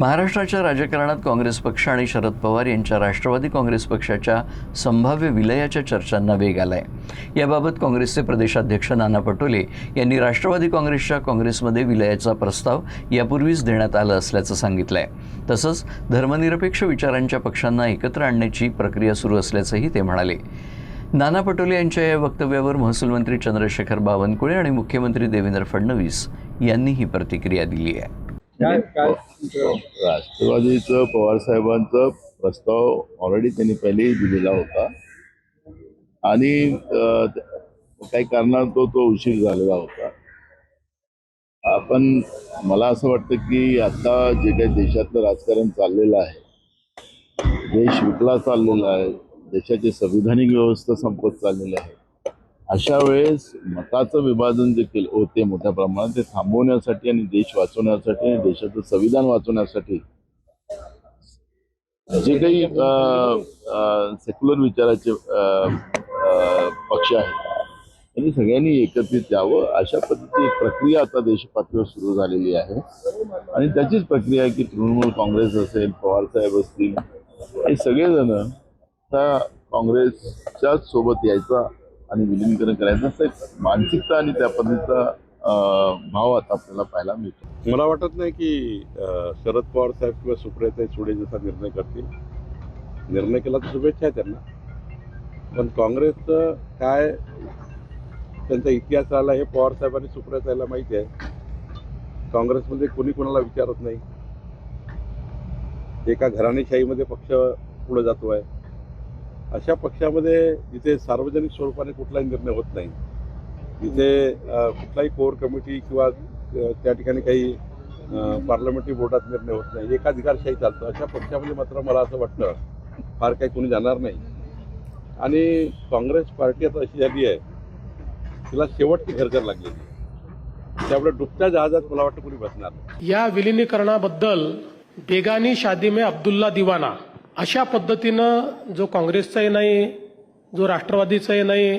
महाराष्ट्राच्या राजकारणात काँग्रेस पक्ष आणि शरद पवार यांच्या राष्ट्रवादी काँग्रेस पक्षाच्या संभाव्य विलयाच्या चर्चांना वेग आलाय। याबाबत काँग्रेसचे प्रदेशाध्यक्ष नाना पटोले यांनी राष्ट्रवादी काँग्रेसच्या काँग्रेसमध्ये विलयाचा प्रस्ताव यापूर्वीच देण्यात आला असल्याचं सांगितलंय। तसंच धर्मनिरपेक्ष विचारांच्या पक्षांना एकत्र आणण्याची प्रक्रिया सुरू असल्याचंही ते म्हणाले। नाना पटोले यांच्या या वक्तव्यावर महसूल मंत्री चंद्रशेखर बावनकुळे आणि मुख्यमंत्री देवेंद्र फडणवीस यांनीही प्रतिक्रिया दिली आहे। राष्ट्रवादीचं पवार साहेबांचा प्रस्ताव ऑलरेडी त्यांनी पहिलेही दिलेला होता आणि काही कारणास्तव तो उशीर झालेला होता। आपण मला असं वाटतं की आता जे काही देशातलं राजकारण चाललेलं आहे, देश विकला चाललेला आहे, देशाची संविधानिक व्यवस्था संपत चाललेली आहे, अशा वेळेस मताचं विभाजन देखील होते मोठ्या प्रमाणात, ते थांबवण्यासाठी आणि देश वाचवण्यासाठी आणि देशाचं संविधान वाचवण्यासाठी जे काही सेक्युलर विचाराचे पक्ष आहेत त्यांनी सगळ्यांनी एकत्रित यावं, अशा पद्धतीची एक प्रक्रिया आता देशपातळीवर सुरू झालेली आहे। आणि त्याचीच प्रक्रिया आहे की तृणमूल काँग्रेस असेल, पवार साहेब असतील, हे सगळेजण त्या काँग्रेसच्या सोबत यायचा आणि विलीनीकरण करायचं असं एक मानसिकता आणि त्या पद्धतीचा भाव आता आपल्याला पाहायला मिळतो। मला वाटत नाही की शरद पवार साहेब किंवा सुप्रियाताई सुळे जसा निर्णय करतील, निर्णय केला तर शुभेच्छा आहे त्यांना, पण काँग्रेसचं काय त्यांचा इतिहास आला हे पवार साहेब आणि सुप्रियाताईला माहिती आहे। काँग्रेसमध्ये कोणी कोणाला विचारत नाही, एका घराणेशाहीमध्ये पक्ष पुढे जातो आहे। अशा पक्षामध्ये जिथे सार्वजनिक स्वरूपाने कुठलाही निर्णय होत नाही, जिथे कुठलाही कोर कमिटी किंवा त्या ठिकाणी काही पार्लमेंटरी बोर्डात निर्णय होत नाही, एकाधिकारशाही चालतं, अशा पक्षामध्ये मात्र मला असं वाटतं फार काही कोणी जाणार नाही। आणि काँग्रेस पार्टी आता अशी झाली आहे, तिला शेवटची घरघर लागलेली, त्यामुळे डुबत्या जहाजात मला वाटतं कोणी बसणार नाही। या विलिनीकरणाबद्दल बेगानी शादी में अब्दुल्ला दिवाना अशा पद्धतीनं जो काँग्रेसचाही नाही, जो राष्ट्रवादीचाही नाही,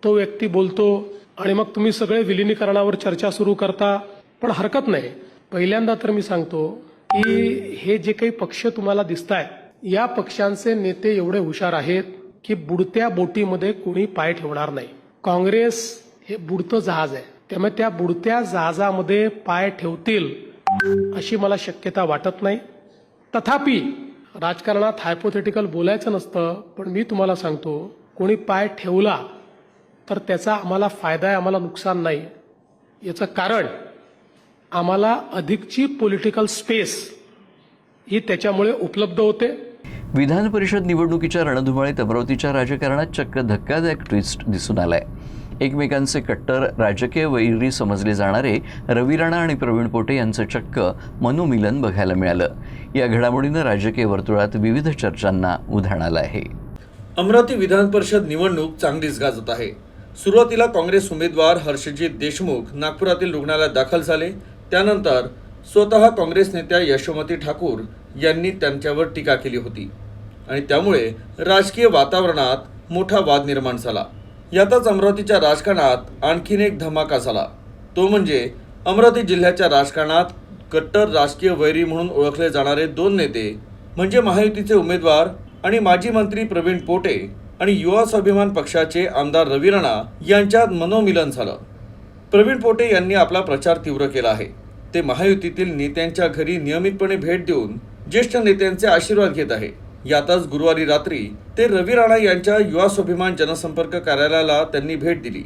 तो व्यक्ती बोलतो आणि मग तुम्ही सगळे विलिनीकरणावर चर्चा सुरू करता। पण हरकत नाही, पहिल्यांदा तर मी सांगतो की हे जे काही पक्ष तुम्हाला दिसतायत, या पक्षांचे नेते एवढे हुशार आहेत की बुडत्या बोटीमध्ये कोणी पाय ठेवणार नाही। काँग्रेस हे बुडतं जहाज आहे, त्यामुळे त्या बुडत्या जहाजामध्ये पाय ठेवतील अशी मला शक्यता वाटत नाही। तथापि राजकारणात हायपोथेटिकल बोलायचं नसतं, पण मी तुम्हाला सांगतो कोणी पाय ठेवला तर त्याचा आम्हाला फायदा आहे, आम्हाला नुकसान नाही। याचं कारण आम्हाला अधिकची पॉलिटिकल स्पेस ही त्याच्यामुळे उपलब्ध होते। विधान परिषद निवडणुकीच्या रणधुमाळीत अमरावतीच्या राजकारणात चक्क धक्कादायक ट्विस्ट दिसून आलाय। एकमेकांचे कट्टर राजकीय वैरी समजले जाणारे रवी राणा आणि प्रवीण पोटे यांचं चक्क मनोमिलन बघायला मिळालं। या घडामोडीनं राजकीय वर्तुळात विविध चर्चांना उधाण आलं आहे। अमरावती विधान परिषद निवडणूक चांगलीच गाजत आहे। सुरुवातीला काँग्रेस उमेदवार हर्षजित देशमुख नागपुरातील रुग्णालयात दाखल झाले, त्यानंतर स्वतः काँग्रेस नेत्या यशोमती ठाकूर यांनी त्यांच्यावर टीका केली होती आणि त्यामुळे राजकीय वातावरणात मोठा वाद निर्माण झाला। यातच अमरावतीच्या राजकारणात आणखीन एक धमाका झाला, तो म्हणजे अमरावती जिल्ह्याच्या राजकारणात कट्टर राजकीय वैरी म्हणून ओळखले जाणारे दोन नेते म्हणजे महायुतीचे उमेदवार आणि माजी मंत्री प्रवीण पोटे आणि युवा स्वाभिमान पक्षाचे आमदार रवी राणा यांच्यात मनोमिलन झालं। प्रवीण पोटे यांनी आपला प्रचार तीव्र केला आहे। ते महायुतीतील नेत्यांच्या घरी नियमितपणे भेट देऊन ज्येष्ठ नेत्यांचे आशीर्वाद घेत आहे। यातच गुरुवारी रात्री ते रवी राणा यांच्या युवा स्वाभिमान जनसंपर्क कार्यालयाला त्यांनी भेट दिली।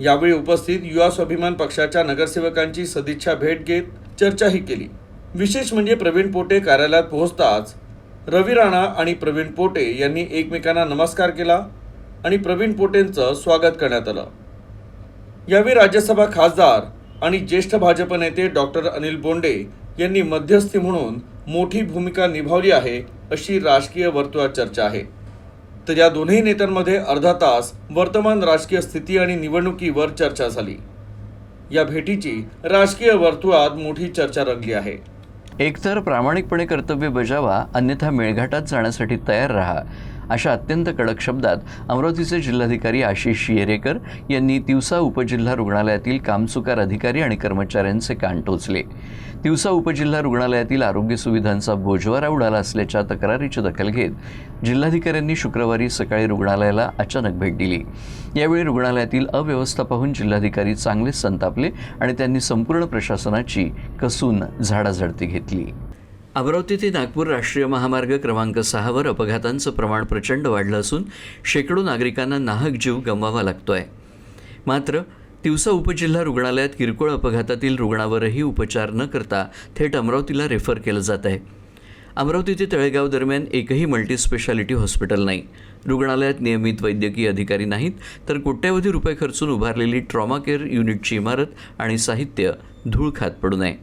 यावेळी उपस्थित युवा स्वाभिमान पक्षाच्या नगरसेवकांची सदिच्छा भेट घेत चर्चाही केली। विशेष म्हणजे प्रवीण पोटे कार्यालयात पोहोचताच रवी राणा आणि प्रवीण पोटे यांनी एकमेकांना नमस्कार केला आणि प्रवीण पोटेंचं स्वागत करण्यात आलं। यावेळी राज्यसभा खासदार आणि ज्येष्ठ भाजप नेते डॉक्टर अनिल बोंडे यांनी मध्यस्थी म्हणून मोठी भूमिका निभावली आहे अशी राजकीय वर्तुळात चर्चा आहे। तर या दोन्ही नेत्यांमध्ये अर्धा तास वर्तमान राजकीय स्थिती आणि निवडणुकीवर चर्चा झाली। या भेटीची राजकीय वर्तुळात मोठी चर्चा रंगली आहे। एकतर प्रामाणिकपणे कर्तव्य बजावा, अन्यथा मेळघाटात जाण्यासाठी तयार राहा, अशा अत्यंत कडक शब्दात अमरावतीचे जिल्हाधिकारी आशिष येरेकर यांनी तिवसा उपजिल्हा रुग्णालयातील कामचुकार अधिकारी आणि कर्मचाऱ्यांचे कान टोचले. तिवसा उपजिल्हा रुग्णालयातील आरोग्य सुविधांचा बोजवारा उडाला असल्याच्या तक्रारीची दखल घेत जिल्हाधिकाऱ्यांनी शुक्रवारी सकाळी रुग्णालयाला अचानक भेट दिली. यावेळी रुग्णालयातील अव्यवस्था पाहून जिल्हाधिकारी चांगलेच संतापले आणि त्यांनी संपूर्ण प्रशासनाची कसून झाडाझडती घेतली. अमरावती ते नागपूर राष्ट्रीय महामार्ग क्रमांक 6वर अपघातांचं प्रमाण प्रचंड वाढलं असून शेकडो नागरिकांना नाहक जीव गमवावा लागतोय. मात्र तिवसा उपजिल्हा रुग्णालयात किरकोळ अपघातातील रुग्णावरही उपचार न करता थेट अमरावतीला रेफर केलं जात आहे. अमरावती ते तळेगाव दरम्यान एकही मल्टीस्पेशालिटी हॉस्पिटल नाही. रुग्णालयात नियमित वैद्यकीय अधिकारी नाहीत, तर कोट्यवधी रुपये खर्चून उभारलेली ट्रॉमा केअर युनिटची इमारत आणि साहित्य धूळ खात पडू नये.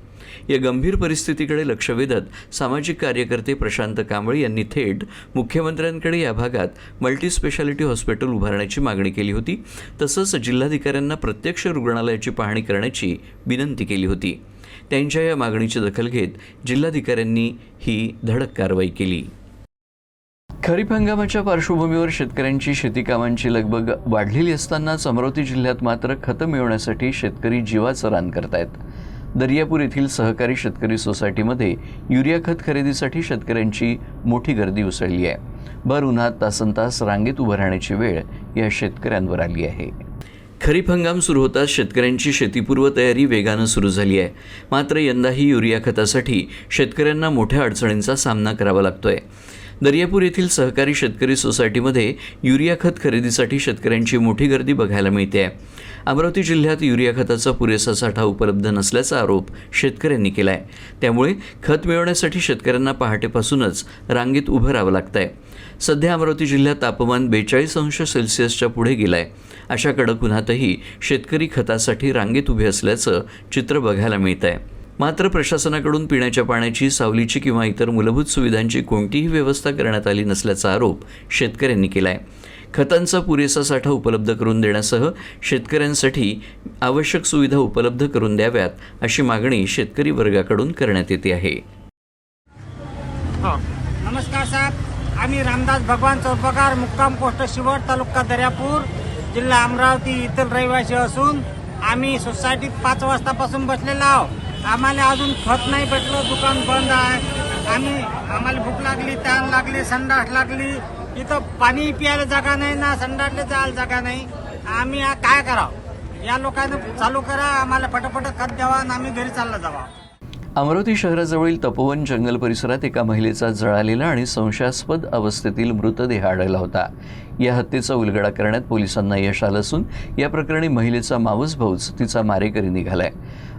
या गंभीर परिस्थितीकडे लक्ष वेधत सामाजिक कार्यकर्ते प्रशांत कांबळे यांनी थेट मुख्यमंत्र्यांकडे या भागात मल्टीस्पेशालिटी हॉस्पिटल उभारण्याची मागणी केली होती. तसंच जिल्हाधिकाऱ्यांना प्रत्यक्ष रुग्णालयाची पाहणी करण्याची विनंती केली होती. त्यांच्या या मागणीची दखल घेत जिल्हाधिकाऱ्यांनी ही धडक कारवाई केली. खरीप हंगामाच्या पार्श्वभूमीवर शेतकऱ्यांची शेती कामांची लगबग वाढलेली असतानाच अमरावती जिल्ह्यात मात्र खतं मिळवण्यासाठी शेतकरी जीवाचं रान करतायत. दर्यापूर येथील सहकारी शेतकरी सोसायटीमध्ये युरिया खत खरेदीसाठी शेतकऱ्यांची मोठी गर्दी उसळली आहे. भर उन्हात तासनतास रांगेत उभं राहण्याची वेळ या शेतकऱ्यांवर आली आहे. खरीप हंगाम सुरू होताच शेतकऱ्यांची शेतीपूर्व तयारी वेगानं सुरू झाली आहे. मात्र यंदाही युरिया खतासाठी शेतकऱ्यांना मोठ्या अडचणींचा सामना करावा लागतोय. दर्यापूर येथील सहकारी शेतकरी सोसायटीमध्ये युरिया खत खरेदीसाठी शेतकऱ्यांची मोठी गर्दी बघायला मिळते आहे. अमरावती जिल्ह्यात युरिया खताचा पुरेसा साठा उपलब्ध नसल्याचा आरोप शेतकऱ्यांनी केला आहे. त्यामुळे खत मिळवण्यासाठी शेतकऱ्यांना पहाटेपासूनच रांगेत उभं राहावं लागतं आहे. सध्या अमरावती जिल्ह्यात तापमान 42°C पुढे गेलं आहे. अशा कडक उन्हातही शेतकरी खतासाठी रांगेत उभे असल्याचं चित्र बघायला मिळतं आहे. मात्र प्रशासनाकडून पिण्याच्या पाण्याची, सावलीची किंवा इतर मूलभूत सुविधांची कोणतीही व्यवस्था करण्यात आली नसल्याचा आरोप शेतकऱ्यांनी केला आहे. खतांचा पुरेसा साठा उपलब्ध करून देण्यासह शेतकऱ्यांसाठी आवश्यक सुविधा उपलब्ध करून द्याव्यात अशी मागणी शेतकरी वर्गाकडून करण्यात येते आहे. नमस्कार साहेब, आम्ही रामदास भगवान चौपकार, मुक्काम पोस्ट शिवड, तालुका दर्यापूर, जिल्हा अमरावती इथं रहिवासी असून आम्ही सोसायटीत 5 वाजतापासून बसलेलो आहोत. आम्हाला अजून खत नाही भेटलं, दुकान बंद आहे. आम्हाला भूक लागली, तहान लागली, संडास लागली, इथं पाणी प्यायला जागा नाही ना संडासला जायला जागा नाही. आम्ही काय करावं? या लोकांना चालू करा, आम्हाला फटाफट खत द्यावा आणि आम्ही घरी चालला जावा. अमरावती शहराजवळील तपोवन जंगल परिसरात एका महिलेचा जळालेला आणि संशयास्पद अवस्थेतील मृतदेह आढळला होता. या हत्येचा उलगडा करण्यात पोलिसांना यश आलं असून या प्रकरणी महिलेचा मावस भाऊच तिचा मारेकरी निघालाय.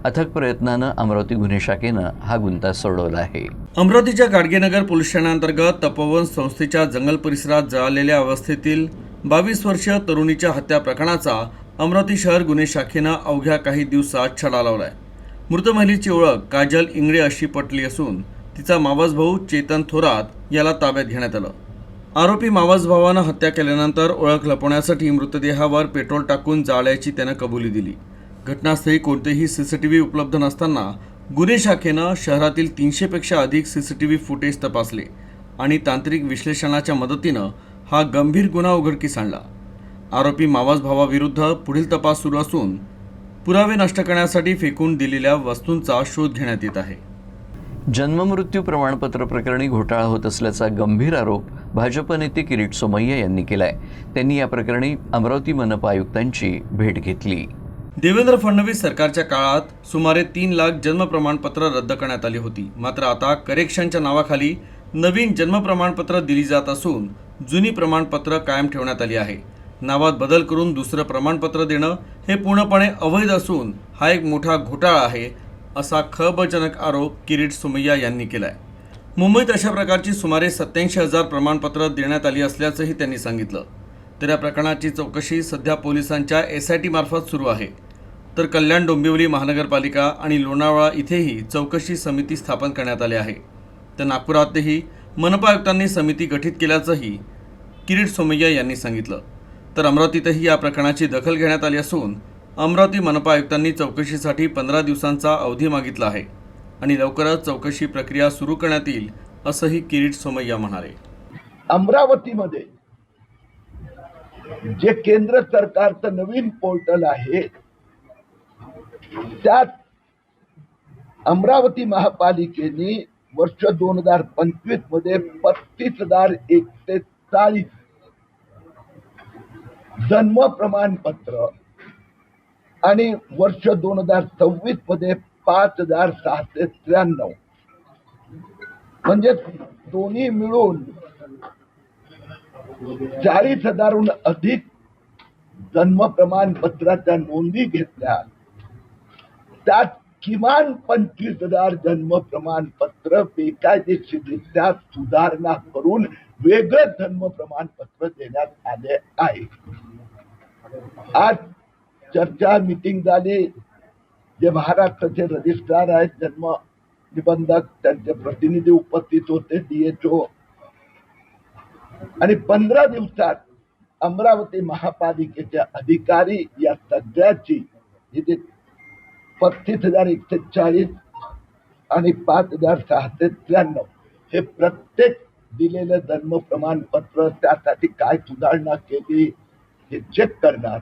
अथक प्रयत्नानं अमरावती गुन्हे शाखेनं हा गुन्हा सोडवला आहे. अमरावतीच्या गाडगेनगर पोलीस ठाण्याअंतर्गत तपोवन संस्थेच्या जंगल परिसरात जळालेल्या अवस्थेतील 22 वर्षीय तरुणीच्या हत्या प्रकरणाचा अमरावती शहर गुन्हे शाखेनं अवघ्या काही दिवसात छडा लावलाय. मृत महिलेची ओळख काजल इंगळे अशी पटली असून तिचा मावस भाऊ चेतन थोरात याला ताब्यात घेण्यात आलं. आरोपी मावस भावानं हत्या केल्यानंतर ओळख लपवण्यासाठी मृतदेहावर पेट्रोल टाकून जाळल्याची त्यानं कबुली दिली. घटनास्थळी कोणतेही सीसीटीव्ही उपलब्ध नसताना गुन्हे शाखेनं शहरातील 300पेक्षा अधिक सीसीटीव्ही फुटेज तपासले आणि तांत्रिक विश्लेषणाच्या मदतीनं हा गंभीर गुन्हा उघडकीस आणला. आरोपी मावस भावाविरुद्ध पुढील तपास सुरू असून पुरावे नष्ट करण्यासाठी फेकून दिलेल्या वस्तूंचा शोध घेण्यात येत आहे. जन्ममृत्यू प्रमाणपत्र प्रकरणी घोटाळा होत असल्याचा गंभीर आरोप भाजप नेते किरीट सोमय्या यांनी केलाय. त्यांनी या प्रकरणी अमरावती मनपा आयुक्तांची भेट घेतली. देवेंद्र फडणवीस सरकारच्या काळात सुमारे 3 लाख जन्म प्रमाणपत्र रद्द करण्यात आली होती. मात्र आता करेक्शनच्या नावाखाली नवीन जन्म प्रमाणपत्र दिली जात असून जुनी प्रमाणपत्र कायम ठेवण्यात आली आहे. नावात बदल करून दुसरं प्रमाणपत्र देणं हे पूर्णपणे अवैध असून हा एक मोठा घोटाळा आहे, असा खळबळजनक आरोप किरीट सोमय्या यांनी केला आहे. मुंबईत अशा प्रकारची सुमारे 87,000 प्रमाणपत्र देण्यात आली असल्याचंही त्यांनी सांगितलं. तर या प्रकरणाची चौकशी सध्या पोलिसांच्या SIT मार्फत सुरू आहे. तर कल्याण, डोंबिवली महानगरपालिका आणि लोणावळा इथेही चौकशी समिती स्थापन करण्यात आली आहे. तर नागपुरातही मनपा आयुक्तांनी समिती गठीत केल्याचंही किरीट सोमय्या यांनी सांगितलं. तर अमरावतीतही या प्रकरणाची दखल घेण्यात आली असून अमरावती मनपा आयुक्तांनी चौकशीसाठी 15 दिवसांचा अवधी मागितला आहे आणि लवकरच चौकशी प्रक्रिया सुरू करण्यात येईल असंही किरीट सोमय्या म्हणाले. अमरावतीमध्ये जे केंद्र सरकारचं नवीन पोर्टल आहे त्यात अमरावती महापालिकेने वर्ष 2025 मध्ये 35,140 जन्म प्रमाणपत्र आणि वर्ष 2026 मध्ये 5,693 म्हणजे दोन्ही मिळून 40,000हून अधिक जन्म प्रमाणपत्राच्या नोंदी घेतल्या. त्यात किमान 25,000 जन्म प्रमाणपत्र बेकायदेशीररित्या सुधारणा करून वेगळं जन्म प्रमाणपत्र देण्यात आले आहे. आज चर्चा मीटिंग झाली. जे महाराष्ट्राचे रजिस्ट्रार आहेत, जन्म निबंधक, त्यांचे प्रतिनिधी उपस्थित होते, DHO, आणि 15 दिवसात अमरावती महापालिकेचे अधिकारी या सगळ्याची 35,140 आणि 5,693 हे प्रत्येक दिलेलं जन्म प्रमाणपत्र, त्यासाठी काय सुधारणा केली हे चेक करणार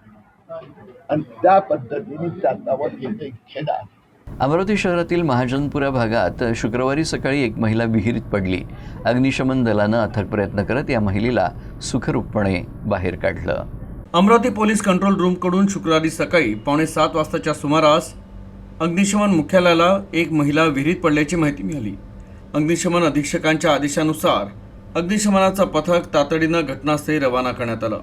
आणि त्या पद्धतीने त्याच्यावर निर्णय घेणार. अमरावती शहरातील महाजनपुरा भागात शुक्रवारी सकाळी एक महिला विहिरीत पडली. अग्निशमन दलानं अथक प्रयत्न करत या महिलेला सुखरूपपणे बाहेर काढलं. अमरावती पोलीस कंट्रोल रूमकडून शुक्रवारी सकाळी 6:45 वाजताच्या सुमारास अग्निशमन मुख्यालयाला एक महिला विहिरीत पडल्याची माहिती मिळाली. अग्निशमन अधीक्षकांच्या आदेशानुसार अग्निशमनाचं पथक तातडीनं घटनास्थळी रवाना करण्यात आलं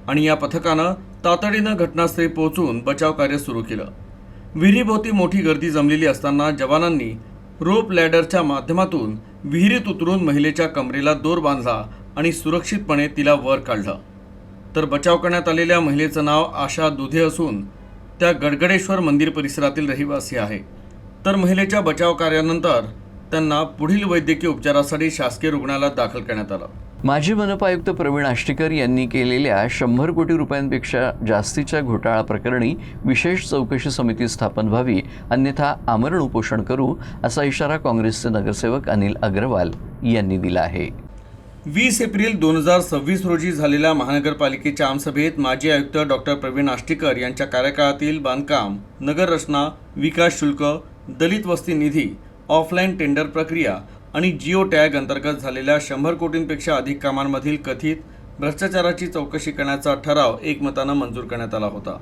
आणि या पथकानं तातडीनं घटनास्थळी पोहोचून बचाव कार्य सुरू केलं. विहिरीभोवती मोठी गर्दी जमलेली असताना जवानांनी रोप लॅडरच्या माध्यमातून विहिरीत उतरून महिलेच्या कमरेला दोर बांधला आणि सुरक्षितपणे तिला वर काढलं. तर बचाव करण्यात आलेल्या महिलेचं नाव आशा दुधे असून त्या गडगडेश्वर मंदिर परिसरातील रहिवासी आहे. तर महिलेच्या बचाव कार्यानंतर त्यांना पुढील वैद्यकीय उपचारासाठी शासकीय रुग्णालयात दाखल करण्यात आलं. माजी मनपा आयुक्त प्रवीण आष्टीकर यांनी केलेल्या 100 कोटी रुपयांपेक्षा जास्तीच्या घोटाळा प्रकरणी विशेष चौकशी समिती स्थापन व्हावी, अन्यथा आमरण उपोषण करू, असा इशारा काँग्रेसचे नगरसेवक अनिल अग्रवाल यांनी दिला आहे. 20 एप्रिल 2026 रोजी झालेल्या महानगरपालिकेच्या आमसभेत माजी आयुक्त डॉक्टर प्रवीण आष्टीकर यांच्या कार्यकाळातील बांधकाम, नगर रचना, विकास शुल्क, दलित वस्ती निधी, ऑफलाईन टेंडर प्रक्रिया आणि जिओ टॅग अंतर्गत झालेल्या 100 कोटींपेक्षा अधिक कामांमधील कथित भ्रष्टाचाराची चौकशी करण्याचा ठराव एकमतानं मंजूर करण्यात आला होता.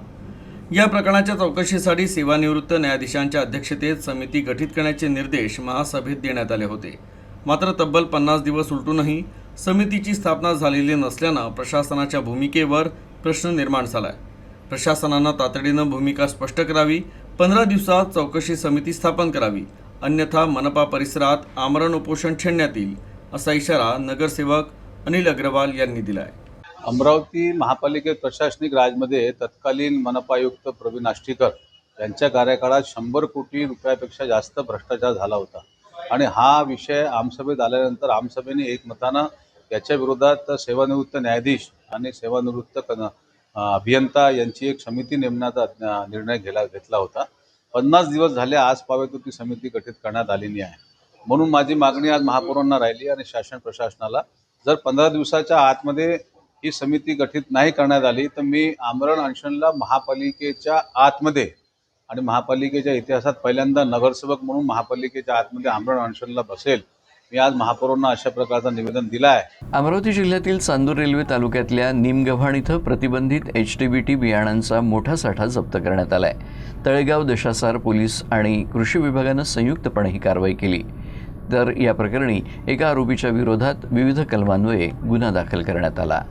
या प्रकरणाच्या चौकशीसाठी सेवानिवृत्त न्यायाधीशांच्या अध्यक्षतेत समिती गठीत करण्याचे निर्देश महासभेत देण्यात आले होते. मात्र तब्बल 50 दिवस उलटूनही समितीची स्थापना झालेली नसल्यानं प्रशासनाच्या भूमिकेवर प्रश्न निर्माण झालाय. प्रशासनानं तातडीनं भूमिका स्पष्ट करावी, 15 दिवसात चौकशी समिती स्थापन करावी, अन्यथा मनपा परिसरात आमरण उपोषण छेडण्यात येईल, असा इशारा नगरसेवक अनिल अग्रवाल यांनी दिला आहे. अमरावती महापालिकेत प्रशासनिक राजमध्ये तत्कालीन मनपायुक्त प्रवीण आष्टीकर यांच्या कार्यकाळात 100 कोटी रुपयापेक्षा जास्त भ्रष्टाचार झाला होता आणि हा विषय आमसभेत आल्यानंतर आमसभेने एकमतानं याच्या विरोधात सेवानिवृत्त न्यायाधीश आणि सेवानिवृत्त अभियंता यांची एक समिती नेमण्याचा निर्णय घेतला होता. 50 दिवस झाले, आज पावेतो ती समिती गठीत करण्यात आलेली आहे. म्हणून माझी मागणी आज महापौरांना राहिली आणि शासन प्रशासनाला, जर 15 दिवसाच्या आतमध्ये ही समिती गठीत नाही करण्यात आली तर मी आमरण अनशनला महापालिकेच्या आतमध्ये आणि महापालिकेच्या इतिहासात पहिल्यांदा नगरसेवक म्हणून महापालिकेच्या आतमध्ये आमरण अनशनला बसेल. मी आज महापौरांना अशा प्रकारचं निवेदन दिलं आहे. अमरावती जिल्ह्यातील चांदूर रेल्वे तालुक्यातल्या निमगव्हाण इथं प्रतिबंधित HTBT बियाणांचा मोठा साठा जप्त करण्यात आलाय. तळेगाव, दशासार पोलीस आणि कृषी विभागानं संयुक्तपणे ही कारवाई केली. तर या प्रकरणी एका आरोपीच्या विरोधात विविध कलमान्वये गुन्हा दाखल करण्यात आला.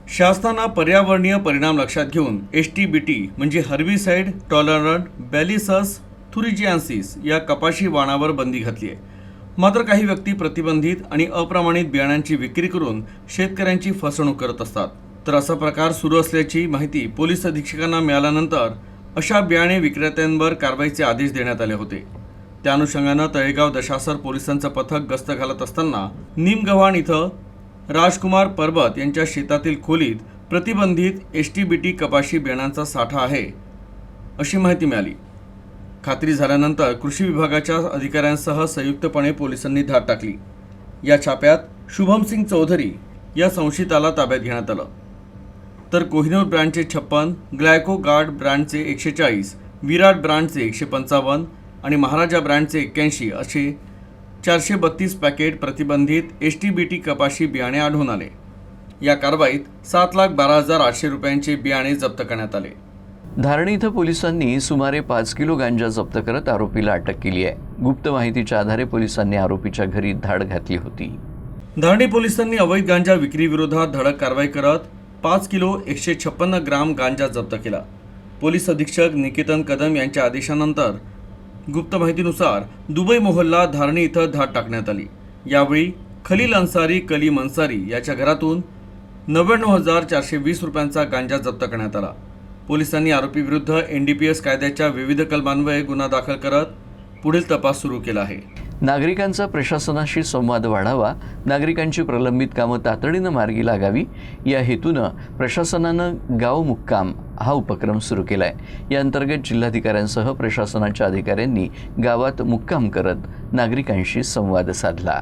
शासनानं पर्यावरणीय परिणाम लक्षात घेऊन HTBT म्हणजे हर्बिसाइड टॉलरंट बॅलिसस थुरिजियान्सिस या कपाशी वाणावर बंदी घातली आहे. मात्र काही व्यक्ती प्रतिबंधित आणि अप्रमाणित बियाणांची विक्री करून शेतकऱ्यांची फसवणूक करत असतात. तर असा प्रकार सुरू असल्याची माहिती पोलीस अधीक्षकांना मिळाल्यानंतर अशा बियाणे विक्रेत्यांवर कारवाईचे आदेश देण्यात आले होते. त्या अनुषंगानं तळेगाव दशासर पोलिसांचं पथक गस्त घालत असताना निमगव्हाण इथं राजकुमार परबत यांच्या शेतातील खोलीत प्रतिबंधित HTBT कपाशी बियाणांचा साठा आहे अशी माहिती मिळाली. खात्री झाल्यानंतर कृषी विभागाच्या अधिकाऱ्यांसह संयुक्तपणे पोलिसांनी धाड टाकली. या छाप्यात शुभमसिंग चौधरी या संशयिताला ताब्यात घेण्यात आलं. तर कोहिनूर ब्रँडचे 56, ग्लायको गार्ड ब्रँडचे 140, विराट ब्रँडचे 155 आणि महाराजा ब्रँडचे 81 असे 432 पॅकेट प्रतिबंधित HTBT कपाशी बियाणे आढळून आले. या कारवाईत 7,12,800 रुपयांचे बियाणे जप्त करण्यात आले. धारणी इथं पोलिसांनी सुमारे 5 किलो गांजा जप्त करत आरोपीला अटक केली आहे. गुप्त माहितीच्या आधारे पोलिसांनी आरोपीच्या घरी धाड घातली होती. धारणी पोलिसांनी अवैध गांजा विक्री विरोधात धडक कारवाई करत 5 किलो 156 ग्राम गांजा जप्त केला. पोलीस अधीक्षक निकेतन कदम यांच्या आदेशानंतर गुप्त माहितीनुसार दुबई मोहल्ला धारणी इथं धाड टाकण्यात आली. यावेळी खलील अन्सारी कलीम अन्सारी याच्या घरातून 99,420 रुपयांचा गांजा जप्त करण्यात आला. पोलिसांनी आरोपीविरुद्ध NDPS कायद्याच्या विविध कलमान्वये गुन्हा दाखल करत पुढील तपास सुरू केला आहे. नागरिकांचा प्रशासनाशी संवाद वाढावा, नागरिकांची प्रलंबित कामं तातडीनं मार्गी लागावी या हेतूनं प्रशासनानं गाव मुक्काम हा उपक्रम सुरू केला आहे. या अंतर्गत जिल्हाधिकाऱ्यांसह प्रशासनाच्या अधिकाऱ्यांनी गावात मुक्काम करत नागरिकांशी संवाद साधला.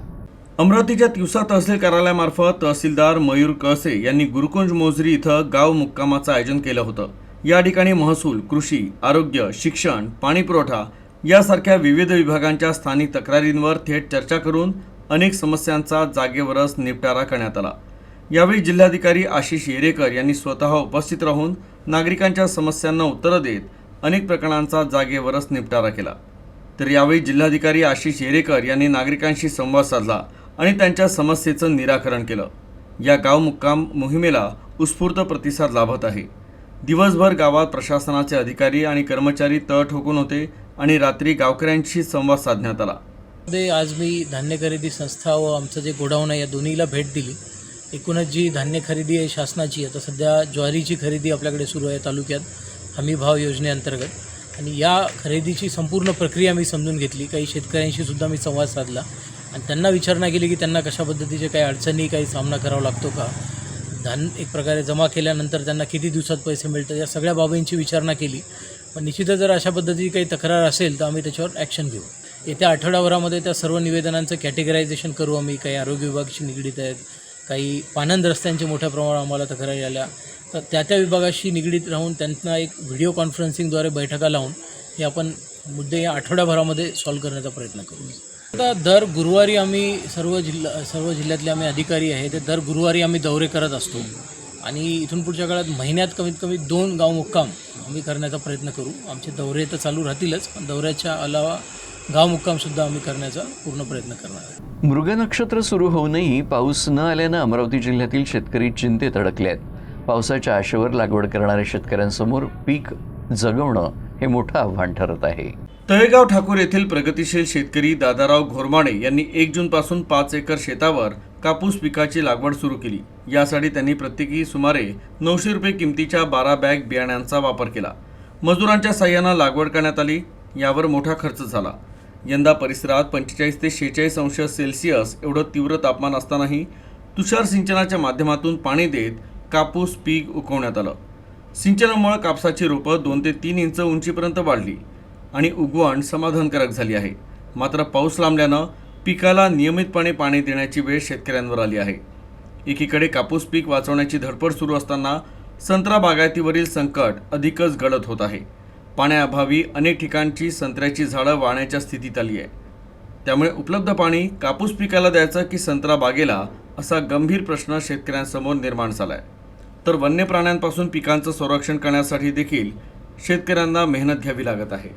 अमरावतीच्या तिवसा तहसील कार्यालयामार्फत तहसीलदार मयूर कळसे यांनी गुरुकुंज मोझरी इथं गाव मुक्कामाचं आयोजन केलं होतं. या ठिकाणी महसूल, कृषी, आरोग्य, शिक्षण, पाणीपुरवठा यासारख्या विविध विभागांच्या स्थानिक तक्रारींवर थेट चर्चा करून अनेक समस्यांचा जागेवरच निपटारा करण्यात आला. यावेळी जिल्हाधिकारी आशिष येरेकर यांनी स्वतः उपस्थित राहून नागरिकांच्या समस्यांना उत्तरं देत अनेक प्रकरणांचा जागेवरच निपटारा केला. तर यावेळी जिल्हाधिकारी आशिष येरेकर यांनी नागरिकांशी संवाद साधला आणि त्यांच्या समस्येचं निराकरण केलं. या गाव मुक्काम मोहिमेला उत्स्फूर्त प्रतिसाद लाभत आहे. दिवसभर गावात प्रशासनाचे अधिकारी आणि कर्मचारी तळ ठोकून होते आणि रात्री गावकऱ्यांशी संवाद साधण्यात आला. आज मी धान्य खरेदी संस्था व आमचं जे गोडाऊन आहे या दोन्हीला भेट दिली. एकूणच जी धान्य खरेदी आहे शासनाची, आता सध्या ज्वारीची खरेदी आपल्याकडे सुरू आहे तालुक्यात हमी भाव योजनेअंतर्गत, आणि या खरेदीची संपूर्ण प्रक्रिया मी समजून घेतली. काही शेतकऱ्यांशी सुद्धा मी संवाद साधला आणि त्यांना विचारणा केली की त्यांना कशा पद्धतीचे काही अडचणी, काही सामना करावा लागतो का, धान्य एक प्रकारे जमा केल्यानंतर त्यांना किती दिवसात पैसे मिळतात, या सगळ्या बाबींची विचारणा केली. पण निश्चितच जर अशा पद्धतीची काही तक्रार असेल तर आम्ही त्याच्यावर ॲक्शन घेऊ. येत्या आठवड्याभरामध्ये त्या सर्व निवेदनांचं कॅटेगरायझेशन करू आम्ही. काही आरोग्य विभागाशी निगडीत आहेत, काही पानंद रस्त्यांचे मोठ्या प्रमाणावर आम्हाला तक्रारी आल्या, तर त्या विभागाशी निगडीत राहून त्यांना एक व्हिडिओ कॉन्फरन्सिंगद्वारे बैठका लावून हे आपण मुद्दे या आठवड्याभरामध्ये सॉल्व्ह करण्याचा प्रयत्न करू. आता दर गुरुवारी आम्ही सर्व जिल्ह्यातले आम्ही अधिकारी आहे ते दर गुरुवारी आम्ही दौरे करत असतो आणि इथून पुढच्या काळात महिन्यात कमीत कमी 2 गाव मुक्काम आम्ही करण्याचा प्रयत्न करू. आमचे दौरे तर चालू राहतीलच, पण दौऱ्याच्या अलावा गाव मुक्कामसुद्धा आम्ही करण्याचा पूर्ण प्रयत्न करणार आहे. मृग नक्षत्र सुरू होऊनही पाऊस न आल्यानं अमरावती जिल्ह्यातील शेतकरी चिंतेत अडकले आहेत. पावसाच्या आशेवर लागवड करणाऱ्या शेतकऱ्यांसमोर पीक जगवणं हे मोठं आव्हान ठरत आहे. तळेगाव ठाकूर येथील प्रगतिशील शेतकरी दादाराव घोरमाडे यांनी 1 जूनपासून 5 एकर शेतावर कापूस पिकाची लागवड सुरू केली. यासाठी त्यांनी प्रत्येकी सुमारे 900 रुपये किमतीच्या 12 बॅग बियाण्यांचा वापर केला. मजुरांच्या साह्यानं लागवड करण्यात आली. यावर मोठा खर्च झाला. यंदा परिसरात 45 ते 46 अंश सेल्सिअस एवढं तीव्र तापमान असतानाही तुषार सिंचनाच्या माध्यमातून पाणी देत कापूस पीक उगवण्यात आलं. सिंचनामुळे कापसाची रोपं 2 ते 3 इंच उंचीपर्यंत वाढली आणि उगवण समाधानकारक झाली आहे. मात्र पाऊस लांबल्यानं पिकाला नियमितपणे पाणी देण्याची वेळ शेतकऱ्यांवर आली आहे. एकीकडे कापूस पीक वाचवण्याची धडपड सुरू असताना संत्रा बागायतीवरील संकट अधिकच गडद होत आहे. पाण्याअभावी अनेक ठिकाणची संत्र्याची झाडं वाळण्याच्या स्थितीत आली आहे. त्यामुळे उपलब्ध पाणी कापूस पिकाला द्यायचं की संत्रा बागेला, असा गंभीर प्रश्न शेतकऱ्यांसमोर निर्माण झाला आहे. तर वन्य प्राण्यांपासून पिकांचं संरक्षण करण्यासाठी देखील शेतकऱ्यांना मेहनत घ्यावी लागत आहे.